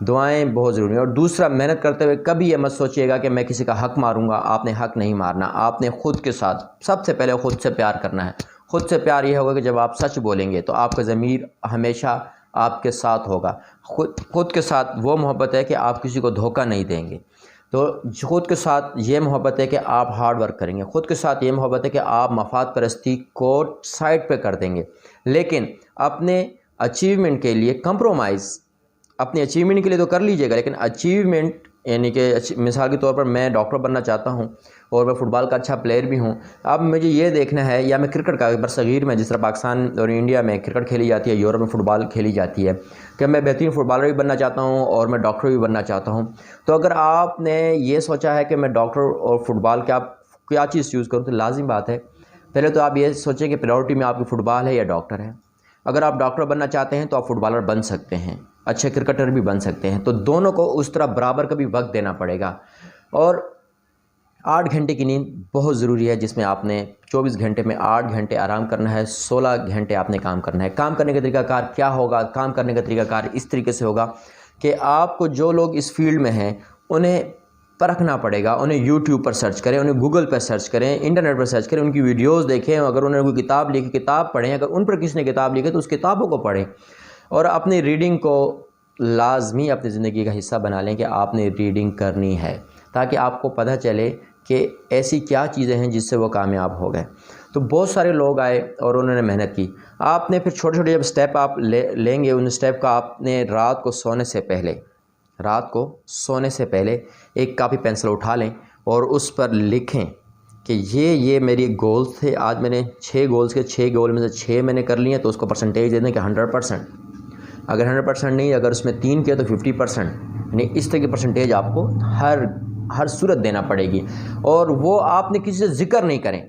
دعائیں بہت ضروری ہیں۔ اور دوسرا، محنت کرتے ہوئے کبھی یہ مت سوچیے گا کہ میں کسی کا حق ماروں گا، آپ نے حق نہیں مارنا، آپ نے خود کے ساتھ سب سے پہلے خود سے پیار کرنا ہے۔ خود سے پیار یہ ہوگا کہ جب آپ سچ بولیں گے تو آپ کا ضمیر ہمیشہ آپ کے ساتھ ہوگا۔ خود کے ساتھ وہ محبت ہے کہ آپ کسی کو دھوکہ نہیں دیں گے، تو خود کے ساتھ یہ محبت ہے کہ آپ ہارڈ ورک کریں گے، خود کے ساتھ یہ محبت ہے کہ آپ مفاد پرستی کو سائڈ پہ کر دیں گے، لیکن اپنے اچیومنٹ کے لیے کمپرومائز، اپنی اچیومنٹ کے لیے تو کر لیجئے گا، لیکن اچیومنٹ یعنی کہ مثال کے طور پر میں ڈاکٹر بننا چاہتا ہوں اور میں فٹ بال کا اچھا پلیئر بھی ہوں، اب مجھے یہ دیکھنا ہے، یا میں کرکٹ کا برصغیر میں جس طرح پاکستان اور انڈیا میں کرکٹ کھیلی جاتی ہے، یورپ میں فٹ بال کھیلی جاتی ہے، کہ میں بہترین فٹ بالر بھی بننا چاہتا ہوں اور میں ڈاکٹر بھی بننا چاہتا ہوں۔ تو اگر آپ نے یہ سوچا ہے کہ میں ڈاکٹر اور فٹ بال کیا چیز چوز کروں، تو لازم بات ہے پہلے تو آپ یہ سوچیں کہ پریورٹی میں آپ کی فٹ بال ہے یا ڈاکٹر ہے۔ اگر آپ ڈاکٹر بننا چاہتے ہیں تو آپ فٹ بالر بن سکتے ہیں، اچھے کرکٹر بھی بن سکتے ہیں، تو دونوں کو اس طرح برابر کا بھی وقت دینا پڑے گا۔ اور 8 گھنٹے کی نیند بہت ضروری ہے، جس میں آپ نے 24 گھنٹے میں 8 گھنٹے آرام کرنا ہے، 16 گھنٹے آپ نے کام کرنا ہے۔ کام کرنے کا طریقہ کار کیا ہوگا؟ کام کرنے کا طریقہ کار اس طریقے سے ہوگا کہ آپ کو جو لوگ اس فیلڈ میں ہیں انہیں پرکھنا پڑے گا، انہیں یوٹیوب پر سرچ کریں، انہیں گوگل پر سرچ کریں، انٹرنیٹ پر سرچ کریں، ان کی ویڈیوز دیکھیں، اگر انہوں نے کوئی کتاب لکھی کتاب پڑھیں، اگر ان پر کسی نے کتاب لکھی تو اس کتابوں کو پڑھیں، اور اپنی ریڈنگ کو لازمی اپنی زندگی کا حصہ بنا لیں کہ آپ نے ریڈنگ کرنی ہے، تاکہ آپ کو پتہ چلے کہ ایسی کیا چیزیں ہیں جس سے وہ کامیاب ہو گئے۔ تو بہت سارے لوگ آئے اور انہوں نے محنت کی۔ آپ نے پھر چھوٹے چھوٹے جب سٹیپ آپ لیں گے، ان سٹیپ کا آپ نے رات کو سونے سے پہلے ایک کاپی پینسل اٹھا لیں اور اس پر لکھیں کہ یہ میری گولز تھے، آج میں نے 6 گولز کے 6 گول میں سے 6 میں نے کر لیے، تو اس کو پرسنٹیج دے دیں کہ 100%۔ اگر 100% نہیں، اگر اس میں 3 کیا تو 50%، یعنی اس طرح کی پرسنٹیج آپ کو ہر صورت دینا پڑے گی۔ اور وہ آپ نے کسی سے ذکر نہیں کریں،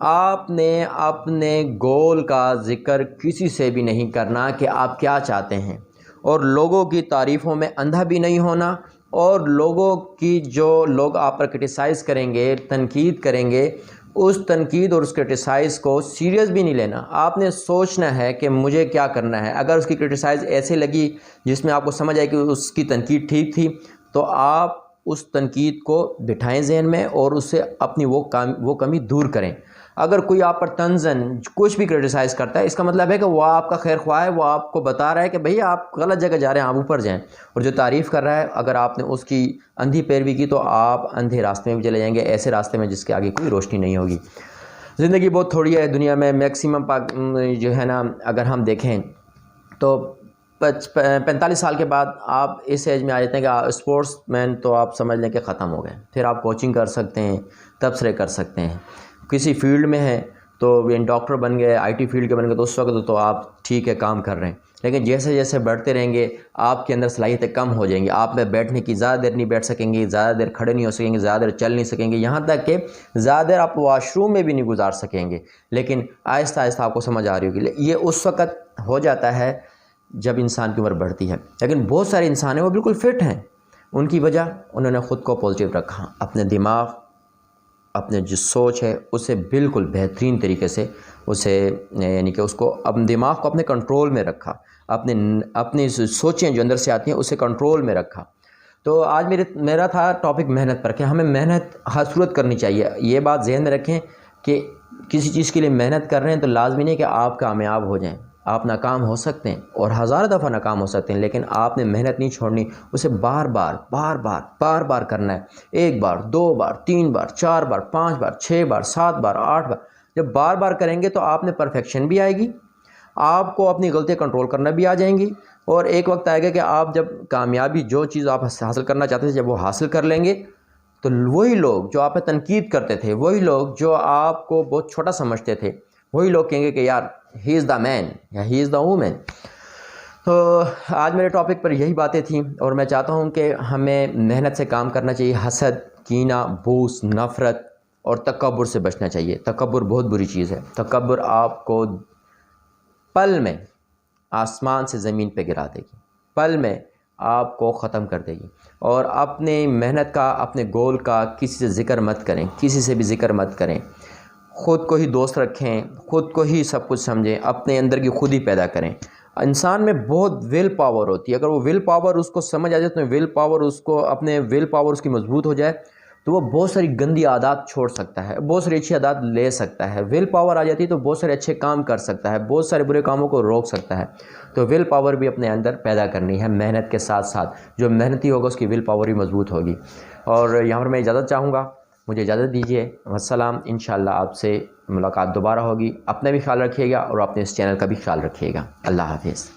آپ نے اپنے گول کا ذکر کسی سے بھی نہیں کرنا کہ آپ کیا چاہتے ہیں، اور لوگوں کی تعریفوں میں اندھا بھی نہیں ہونا، اور لوگوں کی جو لوگ آپ پر کرٹیسائز کریں گے، تنقید کریں گے، اس تنقید اور اس کرٹیسائز کو سیریس بھی نہیں لینا۔ آپ نے سوچنا ہے کہ مجھے کیا کرنا ہے۔ اگر اس کی کرٹیسائز ایسے لگی جس میں آپ کو سمجھ آئے کہ اس کی تنقید ٹھیک تھی، تو آپ اس تنقید کو بٹھائیں ذہن میں اور اس سے اپنی وہ کمی دور کریں۔ اگر کوئی آپ پر طنزاً کچھ بھی کرٹیسائز کرتا ہے، اس کا مطلب ہے کہ وہ آپ کا خیر خواہ ہے، وہ آپ کو بتا رہا ہے کہ بھئی آپ غلط جگہ جا رہے ہیں، آپ اوپر جائیں۔ اور جو تعریف کر رہا ہے، اگر آپ نے اس کی اندھی پیروی کی تو آپ اندھے راستے میں بھی چلے جائیں گے، ایسے راستے میں جس کے آگے کوئی روشنی نہیں ہوگی۔ زندگی بہت تھوڑی ہے دنیا میں، میکسیمم جو ہے نا، اگر ہم دیکھیں تو 45 سال کے بعد آپ اس ایج میں آ جاتے ہیں کہ اسپورٹس مین تو آپ سمجھ لیں کہ ختم ہو گئے۔ پھر آپ کوچنگ کر سکتے ہیں، تبصرے کر سکتے ہیں، کسی فیلڈ میں ہیں تو ڈاکٹر بن گئے، آئی ٹی فیلڈ کے بن گئے، تو اس وقت تو آپ ٹھیک ہے کام کر رہے ہیں، لیکن جیسے جیسے بڑھتے رہیں گے آپ کے اندر صلاحیتیں کم ہو جائیں گی، آپ میں بیٹھنے کی زیادہ دیر نہیں بیٹھ سکیں گے، زیادہ دیر کھڑے نہیں ہو سکیں گے، زیادہ دیر چل نہیں سکیں گے، یہاں تک کہ زیادہ دیر آپ واش روم میں بھی نہیں گزار سکیں گے۔ لیکن آہستہ آہستہ آپ کو سمجھ آ رہی ہوگی، یہ اس وقت ہو جاتا ہے جب انسان کی عمر بڑھتی ہے۔ لیکن بہت سارے انسان ہیں وہ بالکل فٹ ہیں، ان کی وجہ انہوں نے خود کو پازیٹیو رکھا، اپنے دماغ، اپنے جو سوچ ہے اسے بالکل بہترین طریقے سے اسے یعنی کہ اس کو اپنے دماغ کو اپنے کنٹرول میں رکھا، اپنی سوچیں جو اندر سے آتی ہیں اسے کنٹرول میں رکھا۔ تو آج میرا تھا ٹاپک محنت پر، کہ ہمیں محنت ہر صورت کرنی چاہیے۔ یہ بات ذہن میں رکھیں کہ کسی چیز کے لیے محنت کر رہے ہیں تو لازمی نہیں کہ آپ کامیاب ہو جائیں، آپ ناکام ہو سکتے ہیں اور ہزاروں دفعہ ناکام ہو سکتے ہیں، لیکن آپ نے محنت نہیں چھوڑنی، اسے بار بار کرنا ہے، 1 بار 2 بار 3 بار 4 بار 5 بار 6 بار 7 بار 8 بار۔ جب بار بار کریں گے تو آپ نے پرفیکشن بھی آئے گی، آپ کو اپنی غلطیاں کنٹرول کرنا بھی آ جائیں گی، اور ایک وقت آئے گا کہ آپ جب کامیابی جو چیز آپ حاصل کرنا چاہتے تھے جب وہ حاصل کر لیں گے، تو وہی لوگ جو آپ پہ تنقید کرتے تھے، وہی لوگ جو آپ کو بہت چھوٹا سمجھتے تھے، وہی لوگ کہیں گے کہ یار ہی از دا مین یا ہی از دا وومن۔ تو آج میرے ٹاپک پر یہی باتیں تھیں، اور میں چاہتا ہوں کہ ہمیں محنت سے کام کرنا چاہیے، حسد، کینہ، بغض، نفرت اور تکبر سے بچنا چاہیے۔ تکبر بہت بری چیز ہے، تکبر آپ کو پل میں آسمان سے زمین پہ گرا دے گی، پل میں آپ کو ختم کر دے گی۔ اور اپنی محنت کا، اپنے گول کا کسی سے ذکر مت کریں، کسی سے بھی ذکر مت کریں، خود کو ہی دوست رکھیں، خود کو ہی سب کچھ سمجھیں، اپنے اندر کی خود ہی پیدا کریں۔ انسان میں بہت ول پاور ہوتی ہے. اگر وہ ول پاور اس کو سمجھ آ جائے تو ول پاور اس کو اپنے ول پاور اس کی مضبوط ہو جائے تو وہ بہت ساری گندی عادات چھوڑ سکتا ہے, بہت ساری اچھی عادات لے سکتا ہے. ول پاور آ جاتی ہے تو بہت سارے اچھے کام کر سکتا ہے, بہت سارے برے کاموں کو روک سکتا ہے. تو ول پاور بھی اپنے اندر پیدا کرنی ہے محنت کے ساتھ ساتھ. جو محنتی ہوگا اس کی ول پاور بھی مضبوط ہوگی. اور یہاں پر میں اجازت چاہوں گا, مجھے اجازت دیجیے. والسلام. انشاءاللہ آپ سے ملاقات دوبارہ ہوگی. اپنا بھی خیال رکھیے گا اور اپنے اس چینل کا بھی خیال رکھیے گا. اللہ حافظ.